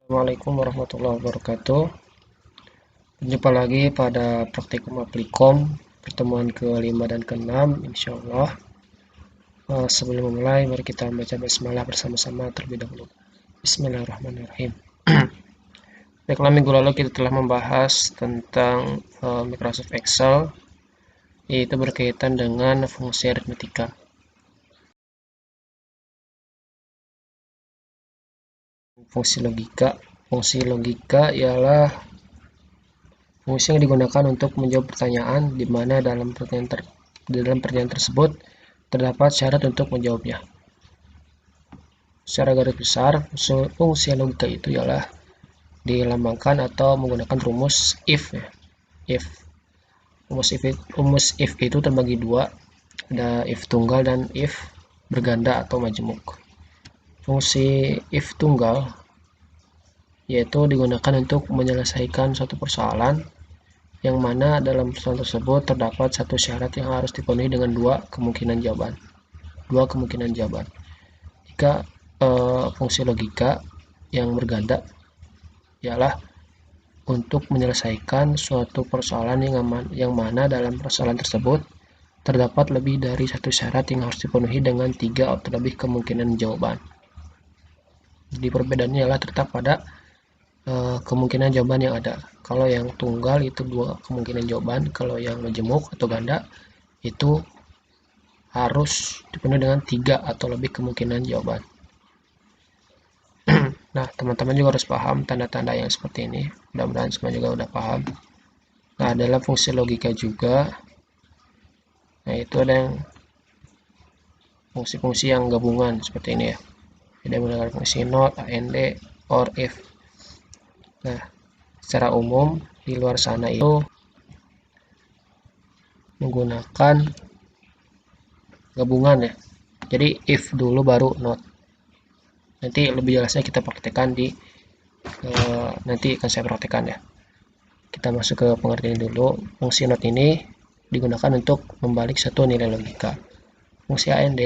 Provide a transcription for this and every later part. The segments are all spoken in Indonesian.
Assalamualaikum warahmatullahi wabarakatuh. Berjumpa lagi pada praktikum Aplikom pertemuan ke-5 dan ke-6 insyaallah. Sebelum memulai, mari kita membaca basmalah bersama-sama terlebih dahulu. Bismillahirrahmanirrahim. Baiklah, minggu lalu kita telah membahas tentang Microsoft Excel, yaitu berkaitan dengan fungsi aritmetika. Fungsi logika ialah fungsi yang digunakan untuk menjawab pertanyaan di mana dalam pertanyaan tersebut terdapat syarat untuk menjawabnya. Secara garis besar, fungsi logika itu ialah dilambangkan atau menggunakan rumus if. Rumus if itu terbagi dua, ada if tunggal dan if berganda atau majemuk. Fungsi if tunggal yaitu digunakan untuk menyelesaikan suatu persoalan yang mana dalam persoalan tersebut terdapat satu syarat yang harus dipenuhi dengan dua kemungkinan jawaban. Jika fungsi logika yang berganda ialah untuk menyelesaikan suatu persoalan yang mana dalam persoalan tersebut terdapat lebih dari satu syarat yang harus dipenuhi dengan tiga atau lebih kemungkinan jawaban. Jadi perbedaannya ialah terletak pada kemungkinan jawaban yang ada. Kalau yang tunggal itu dua kemungkinan jawaban, kalau yang majemuk atau ganda itu harus dipenuhi dengan tiga atau lebih kemungkinan jawaban. Nah, teman-teman juga harus paham tanda-tanda yang seperti ini. Mudah-mudahan semua juga udah paham. Nah, dalam fungsi logika juga, nah itu ada yang fungsi-fungsi yang gabungan seperti ini ya. Ada menggunakan fungsi not, and, or, if. Nah, secara umum di luar sana itu menggunakan gabungan ya. Jadi if dulu baru not. Nanti lebih jelasnya kita praktekkan nanti akan saya praktekkan ya. Kita masuk ke pengertian dulu. Fungsi not ini digunakan untuk membalik satu nilai logika. Fungsi and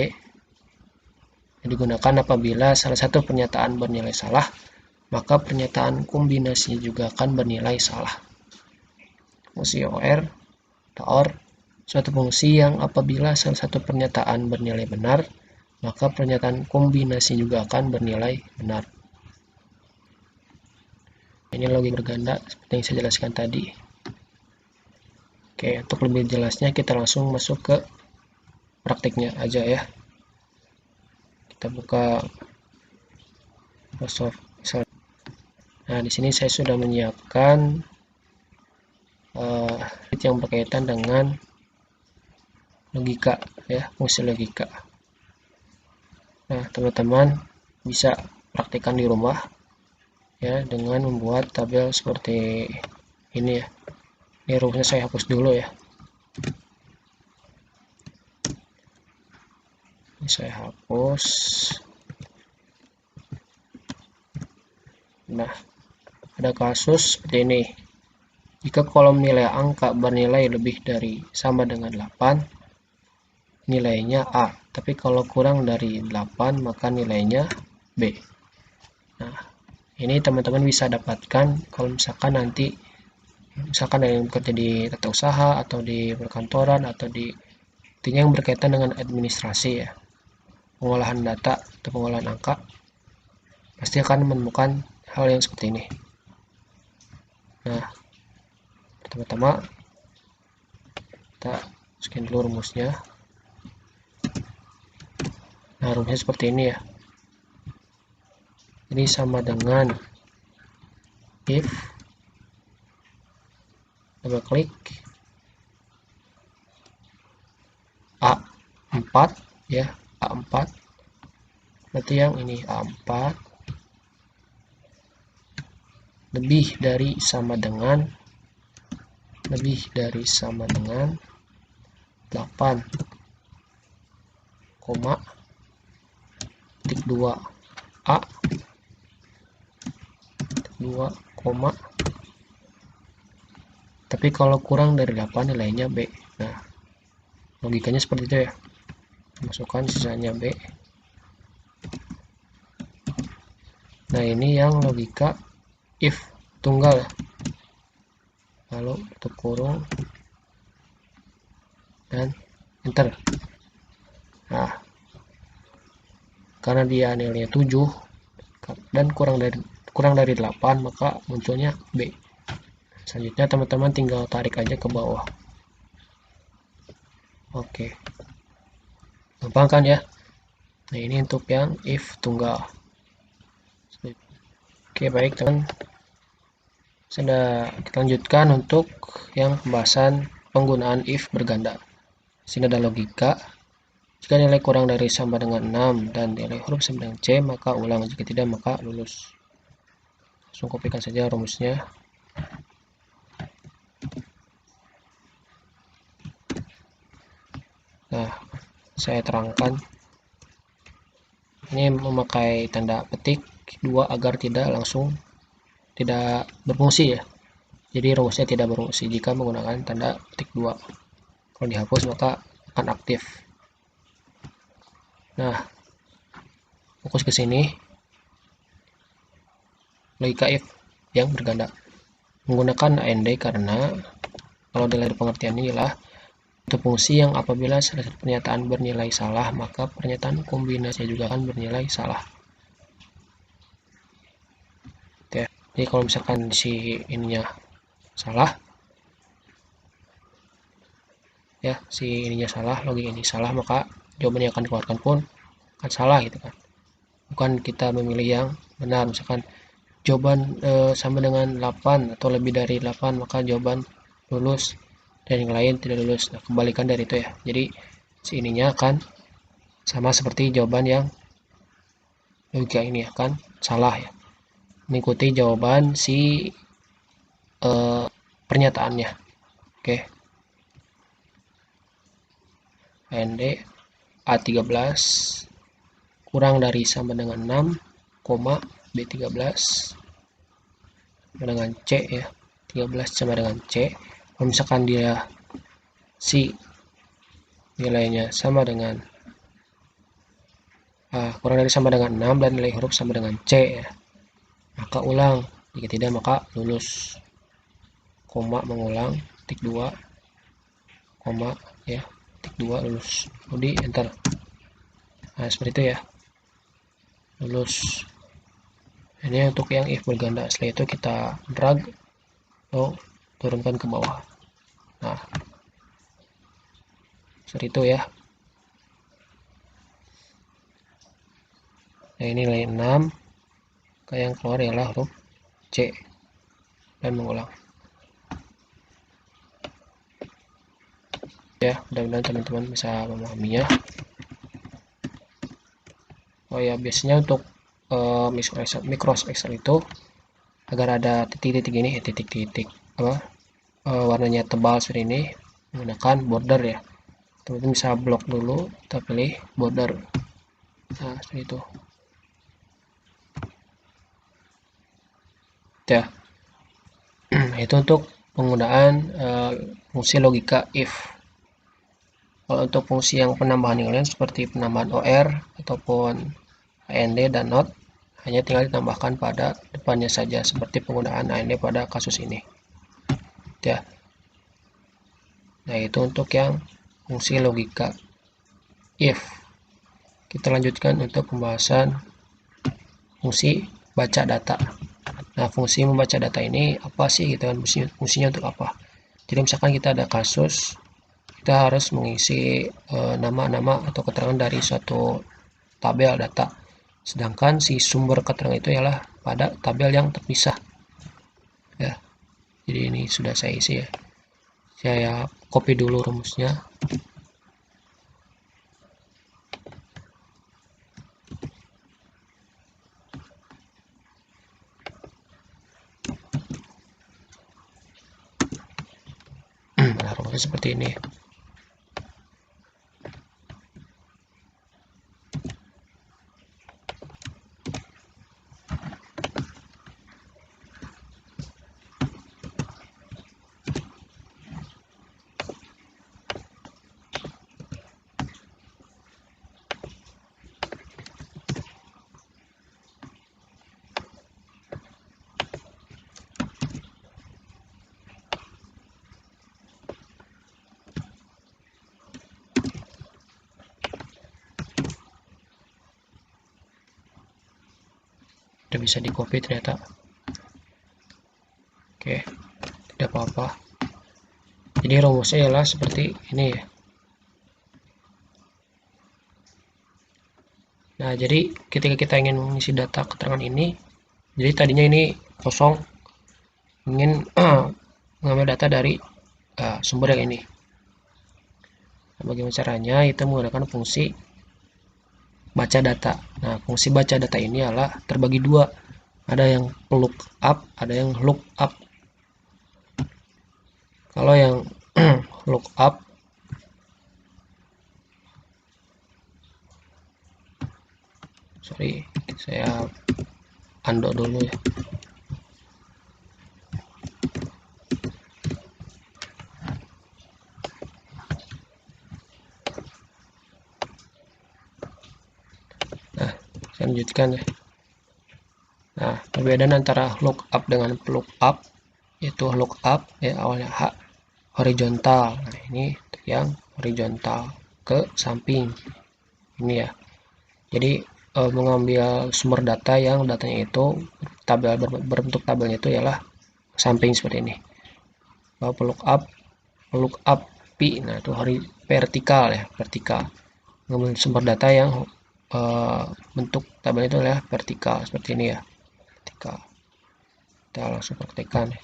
digunakan apabila salah satu pernyataan bernilai salah, maka pernyataan kombinasi juga akan bernilai salah. Fungsi or suatu fungsi yang apabila salah satu pernyataan bernilai benar, maka pernyataan kombinasi juga akan bernilai benar. Ini logika berganda seperti yang saya jelaskan tadi. Oke, untuk lebih jelasnya kita langsung masuk ke praktiknya aja ya. Kita buka Microsoft Excel. Nah, di sini saya sudah menyiapkan yang berkaitan dengan logika ya, fungsi logika. Nah, teman-teman bisa praktikkan di rumah ya dengan membuat tabel seperti ini ya. Ini rumusnya saya hapus dulu ya. Ini saya hapus. Nah, ada kasus seperti ini. Jika kolom nilai angka bernilai lebih dari sama dengan 8, nilainya A. Tapi kalau kurang dari 8, maka nilainya B. Nah, ini teman-teman bisa dapatkan kalau misalkan nanti misalkan ada yang bekerja di tata usaha atau di perkantoran atau di intinya yang berkaitan dengan administrasi ya, pengolahan data atau pengolahan angka, pasti akan menemukan hal yang seperti ini. Nah, pertama-tama kita scan dulu rumusnya. Nah, rumusnya seperti ini ya. Ini sama dengan if double klik A4 ya, A4 berarti yang ini A4 lebih dari sama dengan 8, titik 2 A 2, tapi kalau kurang dari 8 nilainya B. Nah, logikanya seperti itu ya. Masukkan sisanya B. Nah, ini yang logika if tunggal, lalu tutup kurung dan enter. Nah, karena dia nilainya 7 dan kurang dari 8, maka munculnya B. Selanjutnya teman-teman tinggal tarik aja ke bawah. Oke, gampang kan ya? Nah, ini untuk yang if tunggal. Oke, baik teman, sudah kita lanjutkan untuk yang pembahasan penggunaan if berganda. Sini ada logika. Jika nilai kurang dari sama dengan 6 dan nilai huruf sama dengan C, maka ulang. Jika tidak, maka lulus. Langsung kopikan saja rumusnya. Nah, saya terangkan. Ini memakai tanda petik 2 agar tidak berfungsi ya. Jadi rumusnya tidak berfungsi jika menggunakan tanda petik 2. Kalau dihapus maka akan aktif. Nah, fokus ke sini. Logika if yang berganda menggunakan AND karena kalau dari pengertian inilah untuk fungsi yang apabila salah satu pernyataan bernilai salah, maka pernyataan kombinasi juga akan bernilai salah. Oke. Jadi kalau misalkan si ininya salah, ya si ininya salah, logik ini salah, maka jawaban yang akan dikeluarkan pun akan salah gitu kan. Bukan kita memilih yang benar, misalkan jawaban sama dengan 8 atau lebih dari 8, maka jawaban lulus dan yang lain tidak lulus. Nah, kebalikan dari itu ya. Jadi si ininya akan sama seperti jawaban yang logika ini akan salah ya. Mengikuti jawaban si pernyataannya. Oke. AND A13 kurang dari sama dengan 6, B13 sama dengan C ya. 13 sama dengan C. Kalau misalkan dia si nilainya sama dengan kurang dari sama dengan 6 dan nilai huruf sama dengan C ya, maka ulang. Jika tidak maka lulus. Koma mengulang, tik 2, koma ya, tik 2 lulus. Lalu enter. Nah, seperti itu ya. Lulus. Ini untuk yang if berganda. Setelah itu kita drag atau turunkan ke bawah. Nah, seperti itu ya. Nah, ini nilai 6. Yang keluar ialah huruf C dan mengulang. Ya, mudah-mudahan teman-teman bisa memahaminya. Oh ya, biasanya untuk Microsoft Excel itu agar ada titik-titik ini, titik-titik warnanya tebal seperti ini, menggunakan border ya. Teman-teman bisa blok dulu, kita pilih border. Nah, seperti itu. Ya. Itu untuk penggunaan fungsi logika if. Kalau untuk fungsi yang penambahan yang lain seperti penambahan OR ataupun AND dan NOT, hanya tinggal ditambahkan pada depannya saja seperti penggunaan AND pada kasus ini. Ya. Nah, itu untuk yang fungsi logika if. Kita lanjutkan untuk pembahasan fungsi baca data. Nah, fungsi membaca data ini apa sih gitu kan, fungsinya untuk apa? Jadi misalkan kita ada kasus, kita harus mengisi nama-nama atau keterangan dari suatu tabel data. Sedangkan si sumber keterangan itu ialah pada tabel yang terpisah. Ya. Jadi ini sudah saya isi ya. Saya copy dulu rumusnya. Nah, rumusnya seperti ini. bisa di copy ternyata. Oke, tidak apa-apa. Jadi rumusnya ialah seperti ini ya. Nah, jadi ketika kita ingin mengisi data keterangan ini, jadi tadinya ini kosong, ingin mengambil data dari sumber yang ini. Nah, bagaimana caranya? Kita menggunakan fungsi baca data. Nah, fungsi baca data ini adalah terbagi dua. Ada yang lookup, ada yang lookup. Kalau yang lookup, sorry, saya undo dulu ya. Nah, saya lanjutkan ya. Nah, perbedaan antara lookup dengan lookup, yaitu lookup ya awalnya horizontal. Nah, ini yang horizontal ke samping ini ya. Jadi mengambil sumber data yang datanya itu tabel berbentuk tabelnya itu ialah samping seperti ini. Lalu lookup P, nah itu vertikal ya, vertikal. Mengambil sumber data yang bentuk tabel itu adalah vertikal seperti ini ya, vertikal. Kita langsung praktekkan ya.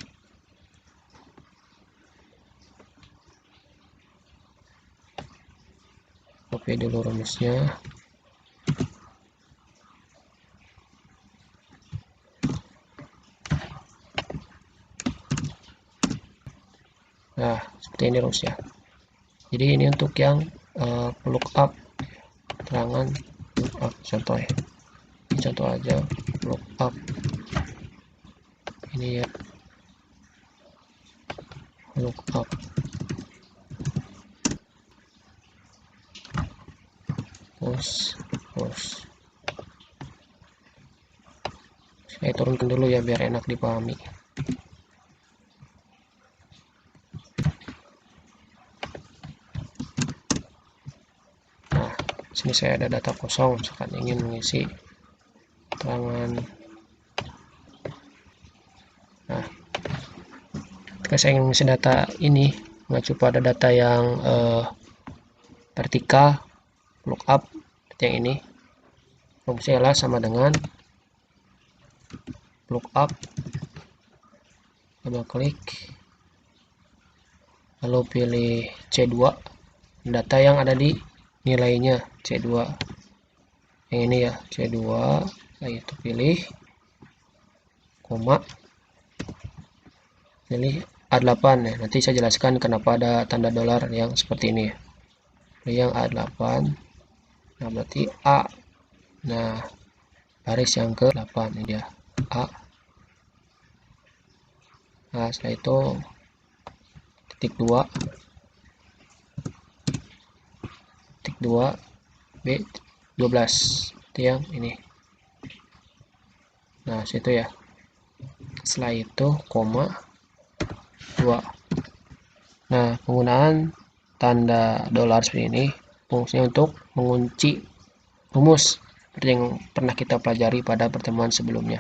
Copy dulu rumusnya. Nah, seperti ini rumusnya. Jadi ini untuk yang lookup, keterangan lookup contoh ya. Ini contoh aja lookup. Ini ya lookup. Post. Saya turunkan dulu ya biar enak dipahami. Nah, sini saya ada data kosong, misalkan ingin mengisi keterangan. Nah, ketika saya ingin mengisi data ini mengacu pada data yang vertikal, lookup yang ini, rumusnya adalah sama dengan lookup, double klik, lalu pilih C2, data yang ada di nilainya C2 yang ini ya, C2, itu pilih koma, pilih A8 ya. Nanti saya jelaskan kenapa ada tanda dolar yang seperti ini ya. Pilih yang A8, nah berarti A, nah baris yang ke 8 ini dia A. Nah setelah itu titik 2 B12 itu yang ini. Nah situ ya. Setelah itu koma 2. Nah penggunaan tanda dolar seperti ini fungsinya untuk mengunci rumus seperti yang pernah kita pelajari pada pertemuan sebelumnya.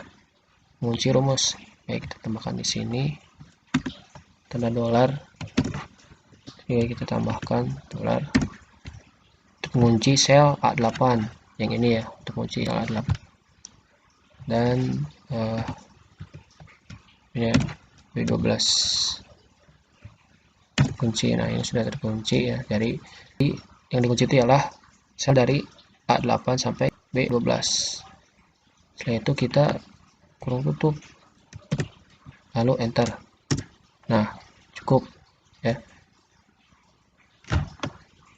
Mengunci rumus. Baik, kita tambahkan di sini tanda dolar. Oke, kita tambahkan dolar untuk mengunci sel A8 yang ini ya, untuk mengunci sel A8 dan ini ya, B12 kunci. Nah ini sudah terkunci ya, jadi yang dikunci itu ialah sel dari A8 sampai B12. Setelah itu kita kurung tutup lalu enter. Nah cukup ya.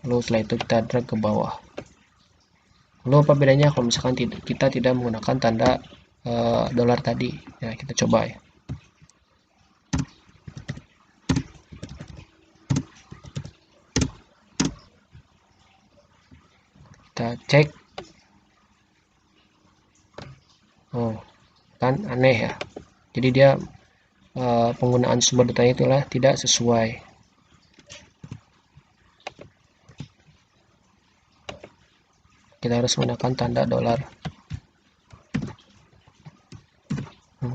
Lalu setelah itu kita drag ke bawah. Lalu apa bedanya kalau misalkan kita tidak menggunakan tanda dolar tadi ya, kita coba ya. Kita cek. Oh kan aneh ya, jadi dia penggunaan sumber datanya itulah tidak sesuai. Kita harus menggunakan tanda dolar.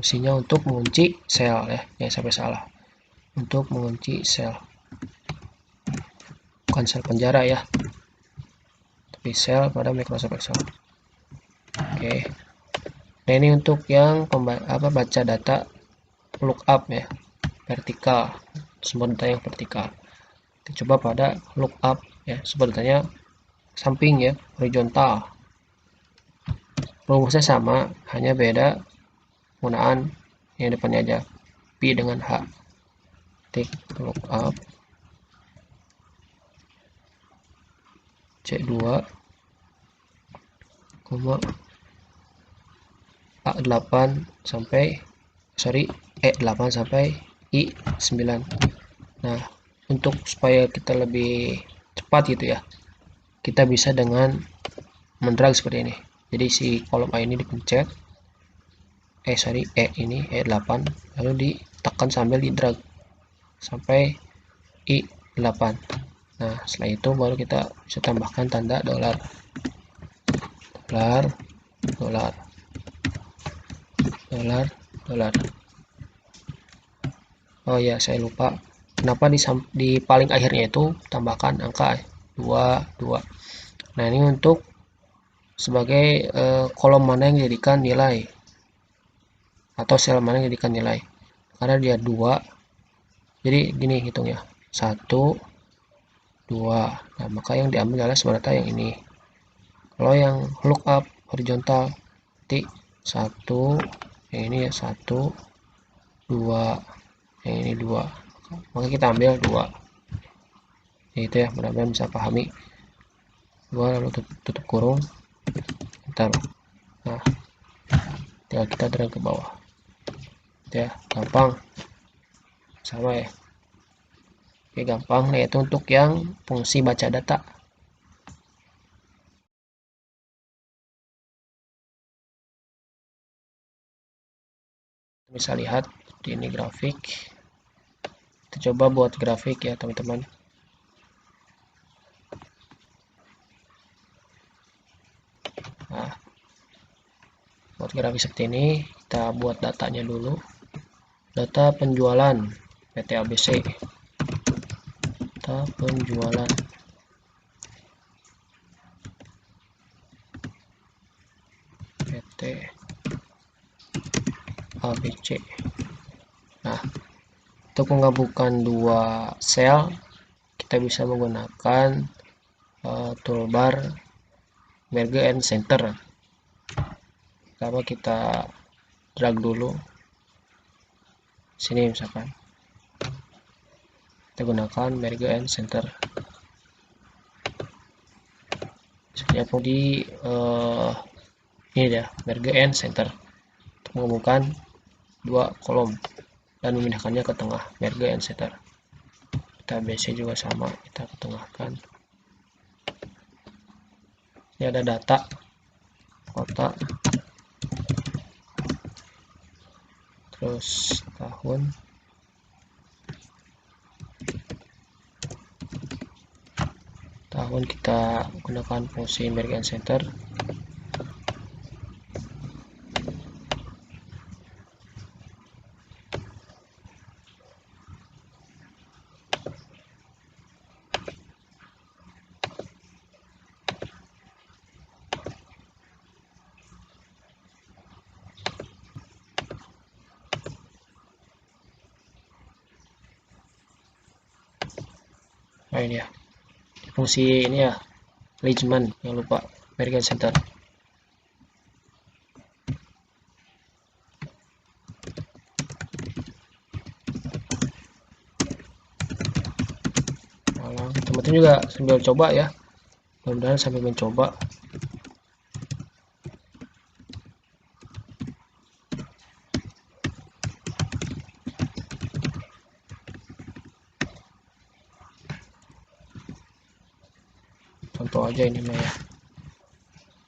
fungsinya untuk mengunci sel ya, jangan sampai salah. Untuk mengunci sel, bukan sel penjara ya, tapi sel pada Microsoft Excel. Oke. Nah, ini untuk yang baca data lookup ya, vertikal, sumber data yang vertikal. Kita coba pada lookup ya, sumber datanya samping ya, horizontal. Rumusnya sama, hanya beda penggunaan yang depannya aja, P dengan H. Tik lookup C2 A8 sampai E8 sampai I9. Nah, untuk supaya kita lebih cepat gitu ya, kita bisa dengan mendrag seperti ini. Jadi si kolom A ini dipencet, E8, lalu ditekan sambil didrag sampai I8. Nah, setelah itu baru kita bisa tambahkan tanda dolar. Oh ya, saya lupa. Kenapa di paling akhirnya itu tambahkan angka 22. Nah, ini untuk sebagai kolom mana yang dijadikan nilai atau sel mana yang dijadikan nilai. Karena dia 2. Jadi gini hitung ya. 1 2. Nah, maka yang diambil adalah sumber data yang ini. Kalau yang lookup horizontal, titik 1, yang ini ya 1 2, yang ini 2, maka kita ambil 2 ya, itu ya, mudah-mudahan bisa pahami. 2 lalu tutup kurung, taruh. Nah, tinggal kita drag ke bawah ya, gampang sama ya. Oke, gampang. Nah, itu untuk yang fungsi baca data. Bisa lihat di ini grafik. Kita coba buat grafik ya teman-teman. Nah, buat grafik seperti ini, kita buat datanya dulu. Data penjualan PT ABC. Data penjualan PT ABC. Nah, untuk menggabungkan dua sel, kita bisa menggunakan toolbar Merge and Center. Pertama kita drag dulu sini, misalkan kita gunakan Merge and Center. Misalnya di ini ya, Merge and Center, untuk menghubungkan dua kolom dan memindahkannya ke tengah. Merge and Center. Kita BC juga sama, kita ketengahkan. Ini ada data kota, terus tahun kita gunakan fungsi Merge and Center. Nah, ini ya fungsi ini ya, alignment, jangan lupa Merge and Center. Teman-teman juga sambil coba ya, mudah-mudahan sambil mencoba. Contoh aja ini mah ya,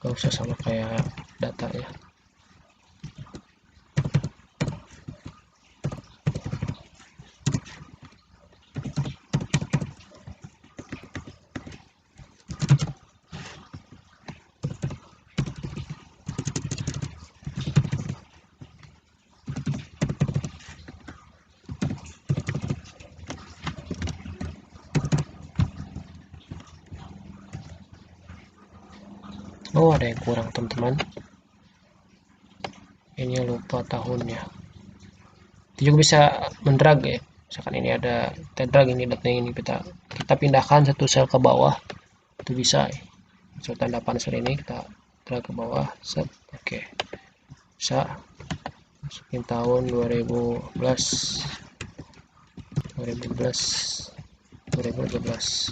gak usah sama kayak data ya. Oh, ada yang kurang teman-teman, ini lupa tahunnya. Itu juga bisa mendrag ya, misalkan ini ada kita drag ini datanya, ini kita pindahkan satu sel ke bawah, itu bisa ya. So, tanda panel ini kita drag ke bawah, set, oke. Bisa masukin tahun 2011, 2012,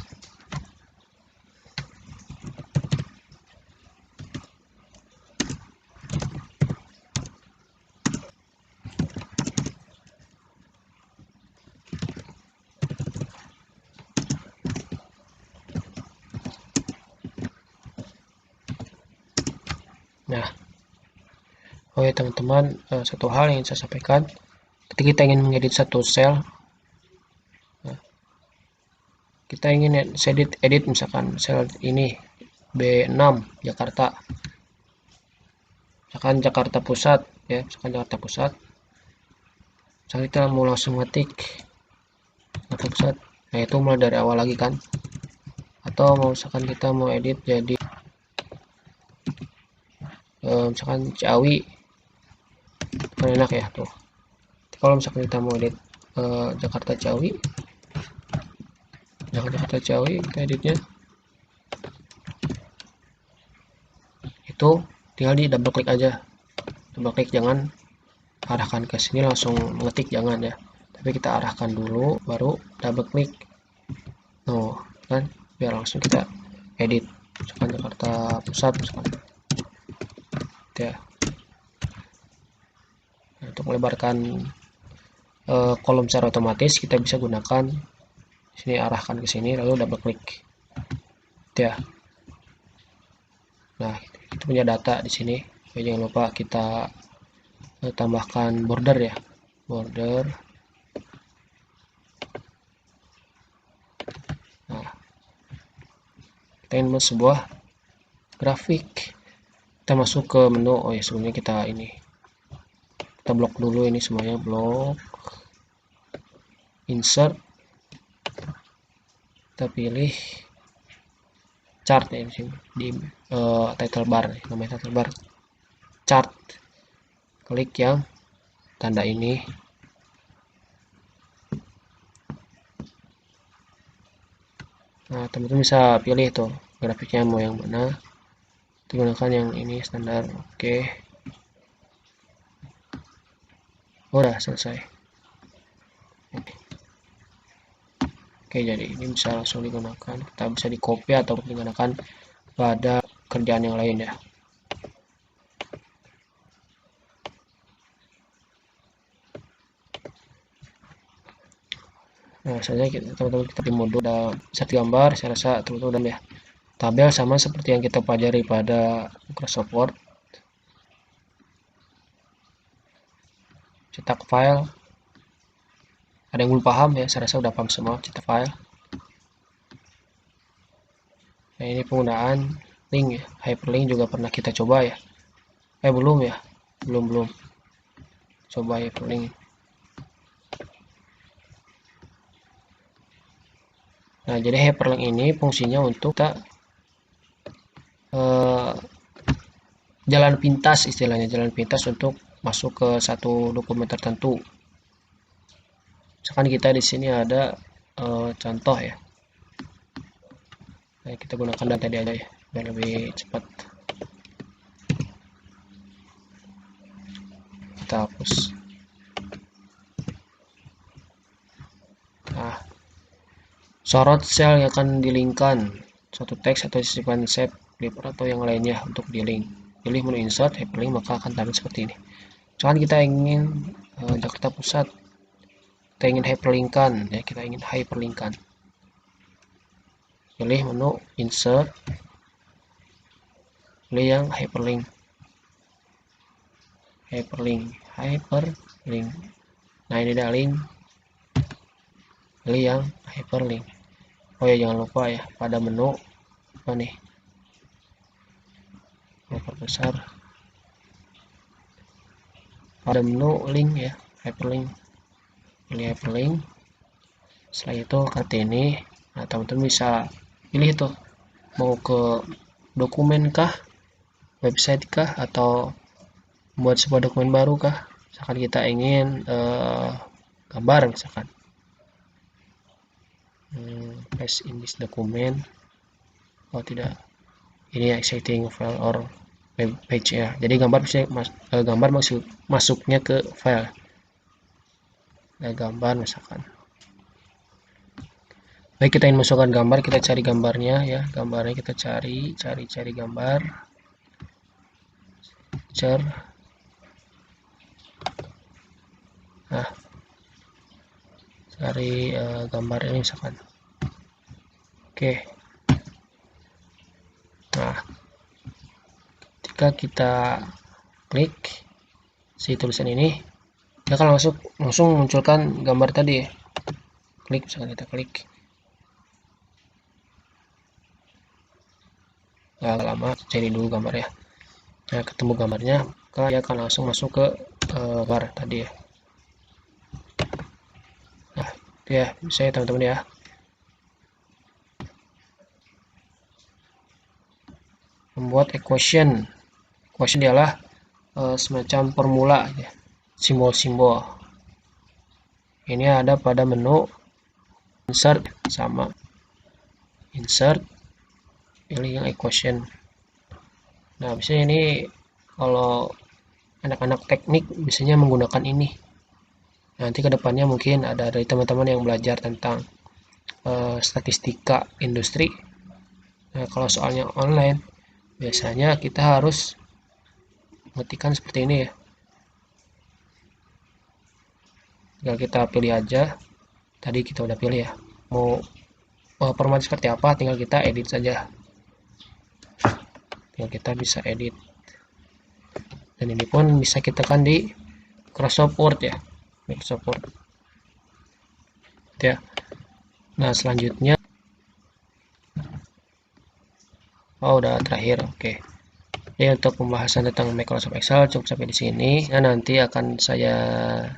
Nah, oke teman-teman, satu hal yang saya sampaikan, ketika kita ingin mengedit satu sel, kita ingin edit misalkan sel ini B6 Jakarta, misalkan Jakarta Pusat ya, misalkan Jakarta Pusat. Misalkan kita mau langsung ngetik Jakarta Pusat, nah itu mulai dari awal lagi kan. Atau misalkan kita mau edit jadi misalkan Ciawi, kan enak ya tuh. Kalau misalkan kita mau edit Jakarta Ciawi, Jakarta Ciawi, kita editnya itu tinggal di double klik aja, double klik, jangan arahkan ke sini langsung mengetik, jangan ya, tapi kita arahkan dulu baru double klik. Nah kan, biar langsung kita edit misalkan Jakarta Pusat misalkan ya. Nah, untuk melebarkan kolom secara otomatis kita bisa gunakan sini, arahkan ke sini lalu double klik ya. Nah, itu punya data di sini. Jangan lupa kita tambahkan border ya, border. Nah, kita ingin sebuah grafik, kita masuk ke menu. Oh ya, sebelumnya kita blok dulu ini semuanya, blok, insert, kita pilih chart ya di title bar, namanya title bar chart, klik yang tanda ini. Nah, teman-teman bisa pilih tuh grafiknya mau yang mana, gunakan yang ini standar. Oke. Udah selesai. Oke, jadi ini bisa langsung digunakan, kita bisa di copy atau digunakan pada kerjaan yang lain ya. Nah, saja teman-teman kita di mode udah set gambar, saya rasa teman-teman udah ya. Tabel sama seperti yang kita pelajari pada Microsoft Word. Cetak file, ada yang belum paham ya, saya rasa udah paham semua cetak file. Nah, ini penggunaan link ya, hyperlink juga pernah kita coba ya. Belum ya, belum coba hyperlink. Nah, jadi hyperlink ini fungsinya untuk kita jalan pintas, istilahnya jalan pintas untuk masuk ke satu dokumen tertentu. Misalkan kita di sini ada contoh ya. Nah, kita gunakan data tadi aja ya, biar lebih cepat. Kita hapus. Nah, sorot sel yang akan dilingkan, suatu teks atau sisipan shape, clipper atau yang lainnya untuk di link. Pilih menu insert, hyperlink, maka akan tampil seperti ini. Misalkan kita ingin Jakarta Pusat, kita ingin hyperlinkkan ya, kita ingin hyperlinkkan. Pilih menu insert, pilih yang hyperlink. Nah, ini ada link, pilih yang hyperlink. Oh ya, jangan lupa ya, pada menu apa nih, perbesar, pada menu link ya, hyperlink, pilih hyperlink. Setelah itu Kartini. Nah, teman-teman bisa pilih tuh mau ke dokumen kah, website kah, atau membuat sebuah dokumen baru kah. Misalkan kita ingin gambar misalkan. Paste in this document. Oh tidak, ini exciting file or web page ya. Jadi gambar bisa masuknya ke file. Nah, gambar misalkan. Baik, kita ingin masukkan gambar, kita cari gambarnya ya. Gambarnya kita cari gambar. Nah, cari gambar ini misalkan. Oke. Nah, ketika kita klik si tulisan ini, dia akan langsung munculkan gambar tadi ya. Klik, misalkan kita klik. Nggak lama, cari dulu gambar ya. Nah, ketemu gambarnya, maka dia akan langsung masuk ke gambar tadi ya. Nah, itu ya, bisa ya teman-teman ya. Membuat equation. Equation adalah semacam formula ya, simbol-simbol. Ini ada pada menu insert, sama insert, pilih yang equation. Nah, biasanya ini kalau anak-anak teknik biasanya menggunakan ini. Nanti kedepannya mungkin ada dari teman-teman yang belajar tentang statistika industri. Nah, kalau soalnya online, biasanya kita harus mengetikkan seperti ini ya. Tinggal kita pilih aja. Tadi kita udah pilih ya. Mau format seperti apa, tinggal kita edit saja. Tinggal kita bisa edit. Dan ini pun bisa kita tekan di Microsoft Word ya. Microsoft Word. Ya. Nah, selanjutnya udah terakhir. Oke. Jadi untuk pembahasan tentang Microsoft Excel cukup sampai di sini. Nah, nanti akan saya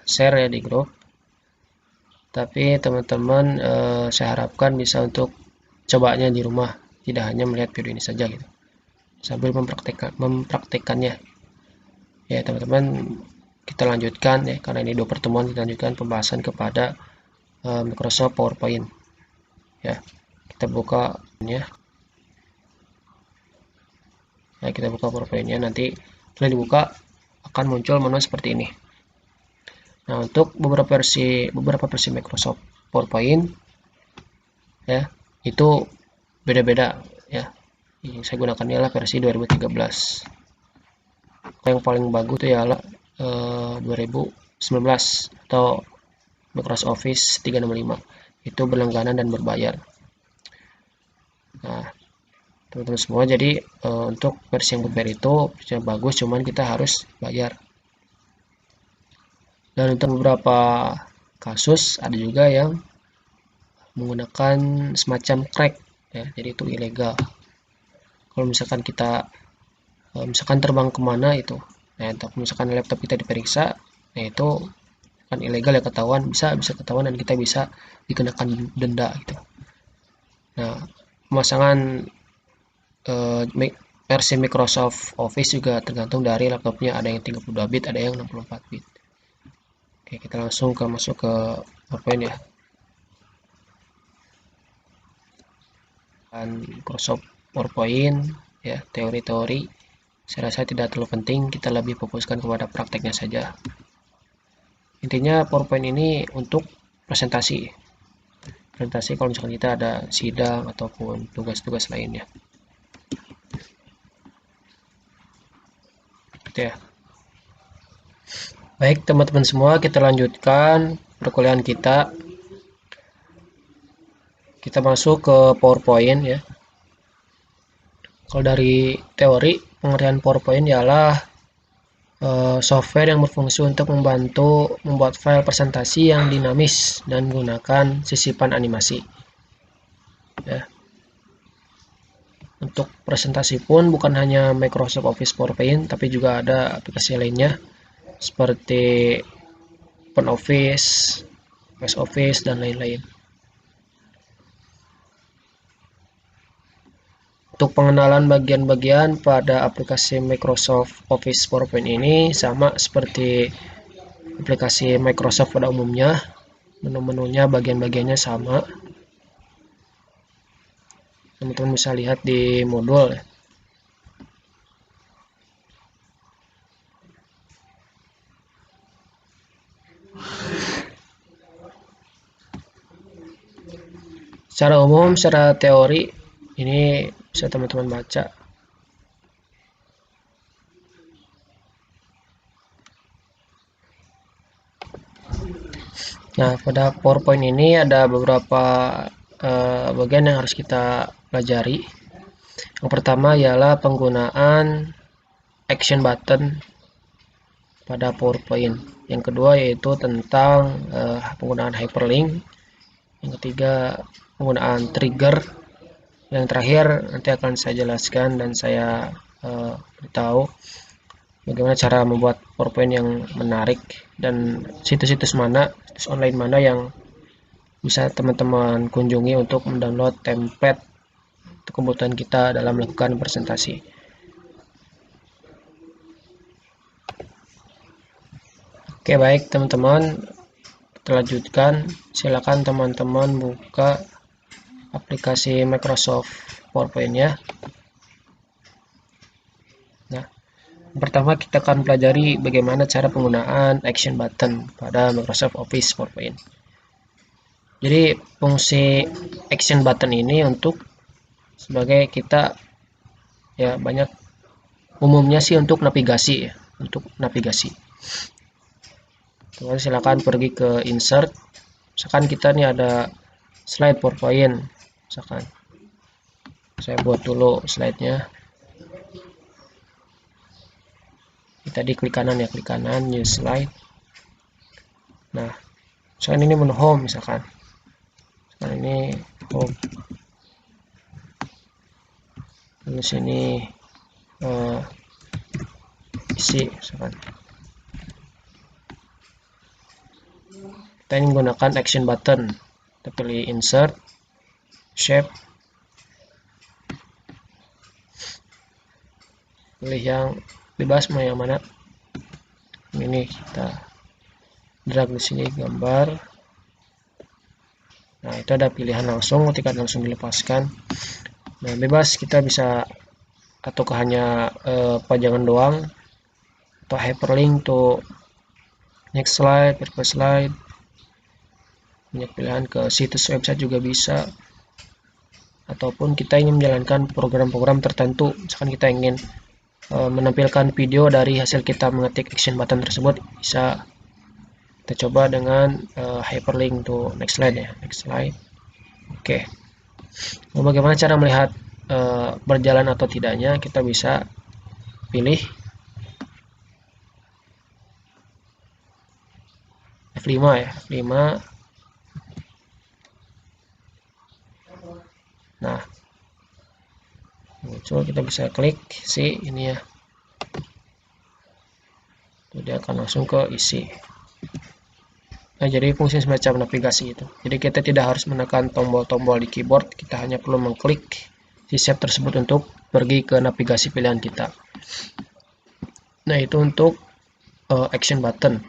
share ya di grup. Tapi teman-teman saya harapkan bisa untuk cobanya di rumah, tidak hanya melihat video ini saja gitu. Sambil mempraktekannya. Ya, teman-teman, kita lanjutkan ya, karena ini 2 pertemuan, kita lanjutkan pembahasan kepada Microsoft PowerPoint. Ya, kita buka ya. Ya, kita buka PowerPoint-nya, nanti setelah dibuka akan muncul menu seperti ini. Nah, untuk beberapa versi Microsoft PowerPoint ya, itu beda-beda ya. Yang saya gunakan ialah versi 2013. Yang paling bagus itu ialah 2019 atau Microsoft Office 365. Itu berlangganan dan berbayar. Nah, teman-teman semua, jadi untuk versi yang berbayar itu bisa bagus, cuman kita harus bayar. Dan untuk beberapa kasus ada juga yang menggunakan semacam crack ya, jadi itu ilegal. Kalau misalkan kita misalkan terbang kemana itu, nah untuk misalkan laptop kita diperiksa, nah itu kan ilegal ya, ketahuan, bisa ketahuan dan kita bisa dikenakan denda gitu. Nah, pemasangan versi Microsoft Office juga tergantung dari laptopnya, ada yang 32 bit, ada yang 64 bit. Oke, kita langsung masuk ke PowerPoint ya. Dan Microsoft PowerPoint ya, teori-teori saya rasa tidak terlalu penting, kita lebih fokuskan kepada prakteknya saja. Intinya PowerPoint ini untuk presentasi kalau misalkan kita ada sidang ataupun tugas-tugas lainnya. Gitu ya. Baik teman-teman semua, kita lanjutkan perkuliahan kita. Kita masuk ke PowerPoint ya. Kalau dari teori, pengertian PowerPoint ialah software yang berfungsi untuk membantu membuat file presentasi yang dinamis dan menggunakan sisipan animasi. Ya. Untuk presentasi pun bukan hanya Microsoft Office PowerPoint, tapi juga ada aplikasi lainnya seperti OpenOffice, MS Office, dan lain-lain. Untuk untuk pengenalan bagian-bagian pada aplikasi Microsoft Office PowerPoint ini sama seperti aplikasi Microsoft pada umumnya. Menu-menunya, bagian-bagiannya sama. Teman-teman bisa lihat di modul. Secara umum, secara teori, ini bisa teman-teman baca. Nah, pada PowerPoint ini ada beberapa bagian yang harus kita pelajari. Yang pertama ialah penggunaan action button pada PowerPoint. Yang kedua yaitu tentang penggunaan hyperlink. Yang ketiga penggunaan trigger. Yang terakhir nanti akan saya jelaskan dan saya beritahu bagaimana cara membuat PowerPoint yang menarik dan situs-situs mana, situs online mana yang bisa teman-teman kunjungi untuk mendownload template kebutuhan kita dalam melakukan presentasi. Oke, baik teman-teman, kita lanjutkan. Silakan teman-teman buka aplikasi Microsoft PowerPoint ya. Nah, pertama kita akan pelajari bagaimana cara penggunaan action button pada Microsoft Office PowerPoint. Jadi fungsi action button ini untuk sebagai kita ya banyak umumnya sih untuk navigasi ya, untuk navigasi. Teman silakan pergi ke insert. Misalkan kita nih ada slide PowerPoint, misalkan saya buat dulu slide-nya. Kita di klik kanan ya, klik kanan new slide. Nah, misalkan ini menu home misalkan. Nah, ini home. Lalu sini isi misalkan. Kita ingin menggunakan action button. Kita pilih insert, shape, pilih yang bebas mau yang mana. Ini kita drag di sini gambar. Nah, itu ada pilihan langsung, ketika langsung dilepaskan. Nah, bebas kita bisa atau hanya pajangan doang atau hyperlink to next slide, previous slide. Banyak pilihan ke situs website juga bisa. Ataupun kita ingin menjalankan program-program tertentu, misalkan kita ingin menampilkan video dari hasil kita mengetik action button tersebut, bisa kita coba dengan hyperlink to next slide ya, next slide. Oke. Bagaimana cara melihat berjalan atau tidaknya? Kita bisa pilih F5 ya, F5. Nah, muncul, kita bisa klik si ini ya. Dia akan langsung ke isi. Nah, jadi fungsi semacam navigasi itu. Jadi kita tidak harus menekan tombol-tombol di keyboard, kita hanya perlu mengklik si shape tersebut untuk pergi ke navigasi pilihan kita. Nah, itu untuk action button.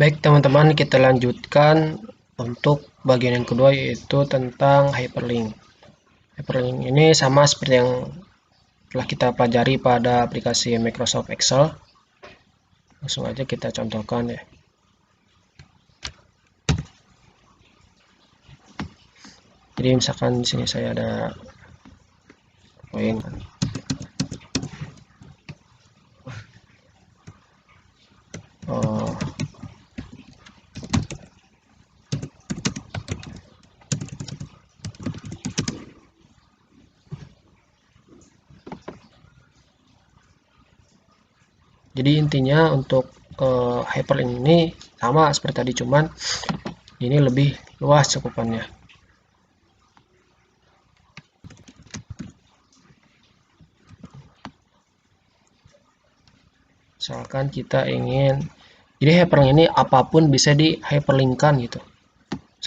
Baik teman-teman, kita lanjutkan untuk bagian yang kedua yaitu tentang hyperlink. Hyperlink ini sama seperti yang telah kita pelajari pada aplikasi Microsoft Excel. Langsung aja kita contohkan ya. Jadi misalkan di sini saya ada poin. Jadi intinya untuk hyperlink ini sama seperti tadi, cuman ini lebih luas cakupannya. Misalkan kita ingin, jadi hyperlink ini apapun bisa di hyperlinkkan gitu.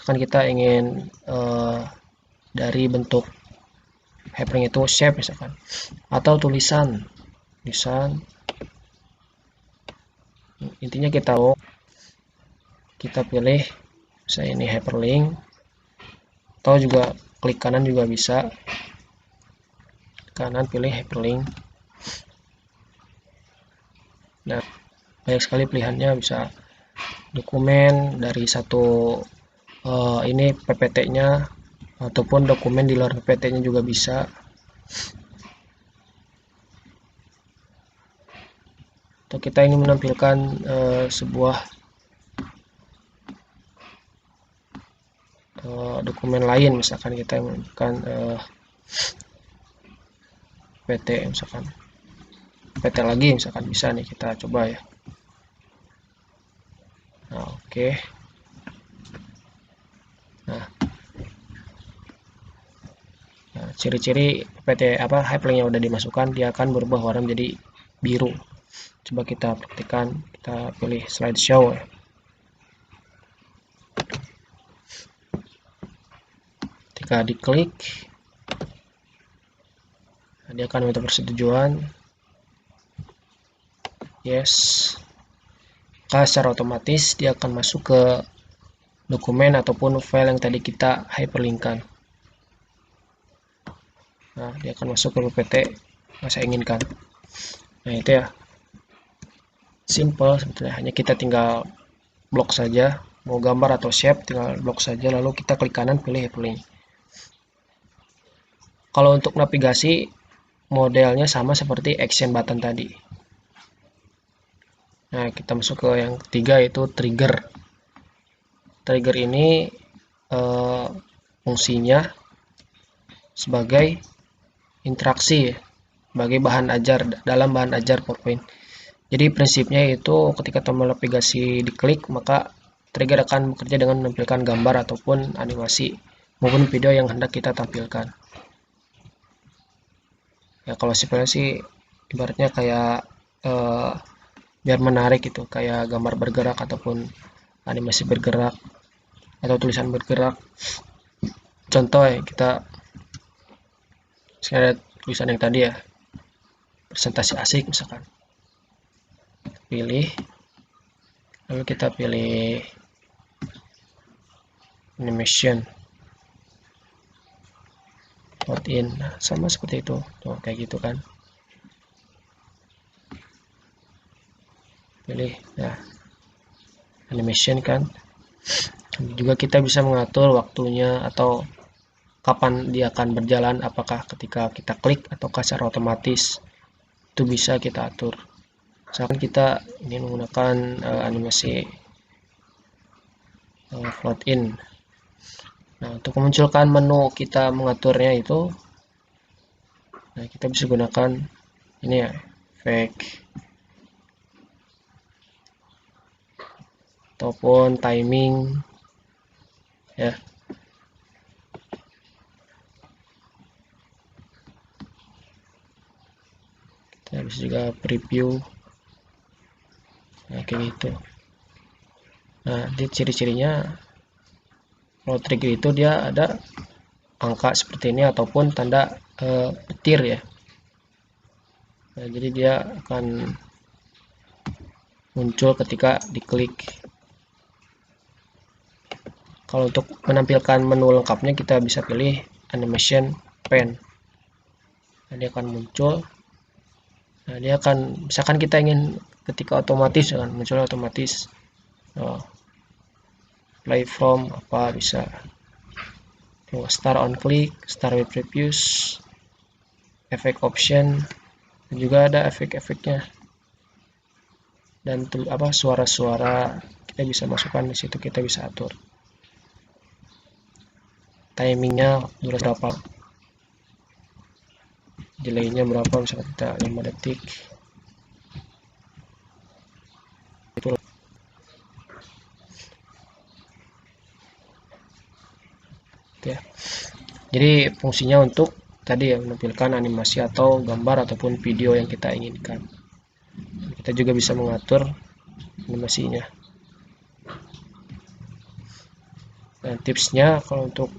misalkan kita ingin dari bentuk hyperlink itu shape misalkan, atau tulisan, intinya kita pilih misalnya ini hyperlink, atau juga klik kanan juga bisa, kanan pilih hyperlink. Nah, banyak sekali pilihannya, bisa dokumen dari satu ini PPT-nya, ataupun dokumen di luar PPT-nya juga bisa. Atau kita ingin menampilkan sebuah dokumen lain, misalkan kita menampilkan PT, misalkan PT lagi, misalkan bisa nih, kita coba ya. Nah, oke. Nah, ciri-ciri PT hyperlink yang udah dimasukkan, dia akan berubah warna menjadi biru. Coba kita praktikkan, kita pilih slideshow ya. Ketika diklik, dia akan minta persetujuan, yes, maka secara otomatis dia akan masuk ke dokumen ataupun file yang tadi kita hyperlinkkan. Nah, dia akan masuk ke PPT yang saya inginkan. Nah, itu ya, simple sebetulnya, hanya kita tinggal blok saja, mau gambar atau shape tinggal blok saja, lalu kita klik kanan pilih hyperlink. Kalau untuk navigasi modelnya sama seperti action button tadi. Nah, kita masuk ke yang ketiga, yaitu trigger. Trigger ini fungsinya sebagai interaksi, sebagai bahan ajar dalam bahan ajar PowerPoint. Jadi prinsipnya itu ketika tombol navigasi diklik, maka trigger akan bekerja dengan menampilkan gambar ataupun animasi maupun video yang hendak kita tampilkan. Ya, kalau simpelnya sih ibaratnya kayak biar menarik gitu, kayak gambar bergerak ataupun animasi bergerak atau tulisan bergerak. Contoh ya, kita ada tulisan yang tadi ya, presentasi asik misalkan, pilih, lalu kita pilih animation, load in. Nah, sama seperti itu tuh, kayak gitu kan, pilih, nah animation kan. Juga kita bisa mengatur waktunya atau kapan dia akan berjalan, apakah ketika kita klik atau secara otomatis, itu bisa kita atur. Misalkan kita ingin menggunakan animasi float in. Nah, untuk memunculkan menu kita mengaturnya itu, nah kita bisa gunakan ini ya, efek ataupun timing ya. Kita bisa juga preview, nah kayak gitu. Nah, di ciri-cirinya kalau trigger itu dia ada angka seperti ini ataupun tanda petir ya. Nah, jadi dia akan muncul ketika diklik. Kalau untuk menampilkan menu lengkapnya, kita bisa pilih animation pane. Nah, dia akan muncul. Nah, dia akan, misalkan kita ingin ketika otomatis kan muncul otomatis, play from apa bisa, start on click, start with previews, efek option, dan juga ada efek-efeknya, dan suara-suara kita bisa masukkan di situ, kita bisa atur timingnya durasi berapa, delaynya berapa, misalnya kita 5 detik itu ya. Jadi fungsinya untuk tadi ya, menampilkan animasi atau gambar ataupun video yang kita inginkan. Kita juga bisa mengatur animasinya. Dan tipsnya kalau untuk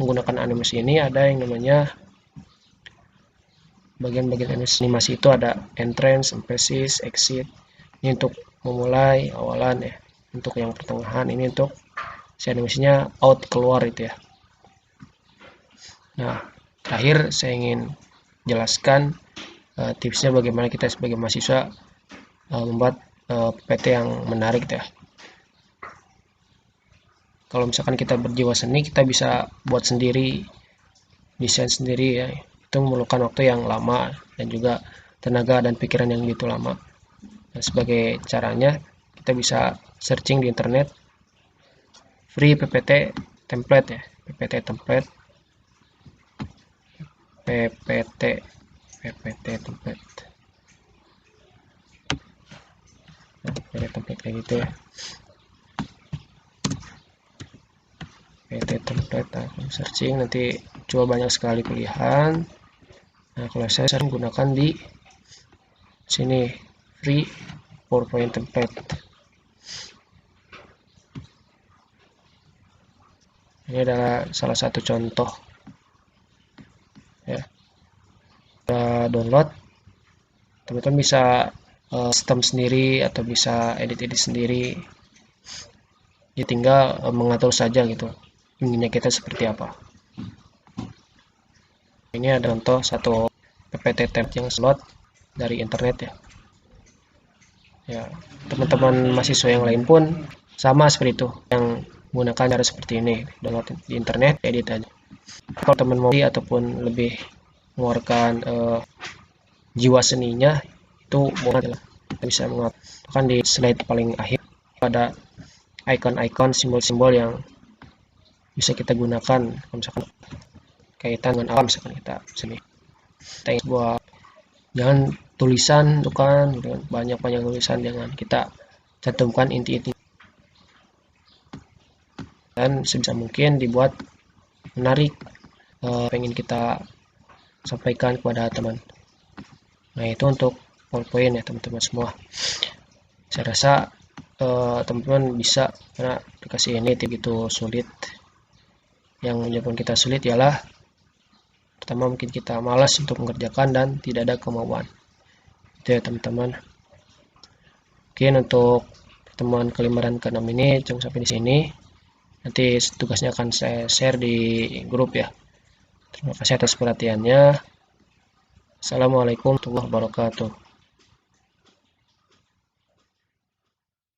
menggunakan animasi ini ada yang namanya bagian-bagian animasi itu ada entrance, emphasis, exit. Ini untuk memulai awalan ya. Untuk yang pertengahan ini untuk si animasinya out keluar itu ya. Nah, terakhir saya ingin jelaskan tipsnya bagaimana kita sebagai mahasiswa membuat PPT yang menarik ya. Kalau misalkan kita berjiwa seni, kita bisa buat sendiri, desain sendiri ya. Itu memerlukan waktu yang lama dan juga tenaga dan pikiran yang begitu lama. Nah, sebagai caranya, kita bisa searching di internet free PPT template ya, PPT template, PPT template. Nah, PPT template kayak gitu ya. PPT template, nah, searching nanti coba banyak sekali pilihan. Nah, kalau saya sering gunakan di sini free PowerPoint template. Ini adalah salah satu contoh ya. Kita download, teman-teman bisa sistem sendiri atau bisa edit-edit sendiri. Ya tinggal mengatur saja gitu inginnya kita seperti apa. Ini ada contoh satu PPT template yang slot dari internet ya. Ya, teman-teman mahasiswa yang lain pun sama seperti itu, yang menggunakan cara seperti ini, download di internet, edit aja. Kalau teman mau ataupun lebih mengeluarkan jiwa seninya, itu boleh kita bisa menggunakan di slide paling akhir pada icon-icon, simbol-simbol yang bisa kita gunakan misalkan kaitan dengan alam, misalkan kita sini kita buat jangan tulisan tuh kan banyak-banyak tulisan, jangan, kita cantumkan inti-inti dan sebisa mungkin dibuat menarik pengen kita sampaikan kepada teman. Nah, itu untuk PowerPoint ya teman-teman semua. Saya rasa teman-teman bisa, karena aplikasi ini begitu sulit. Yang menyebabkan kita sulit ialah pertama mungkin kita malas untuk mengerjakan dan tidak ada kemauan. Itu ya teman-teman. Mungkin untuk pertemuan kelima dan keenam ini cukup sampai di sini. Nanti tugasnya akan saya share di grup ya. Terima kasih atas perhatiannya. Assalamualaikum warahmatullahi wabarakatuh.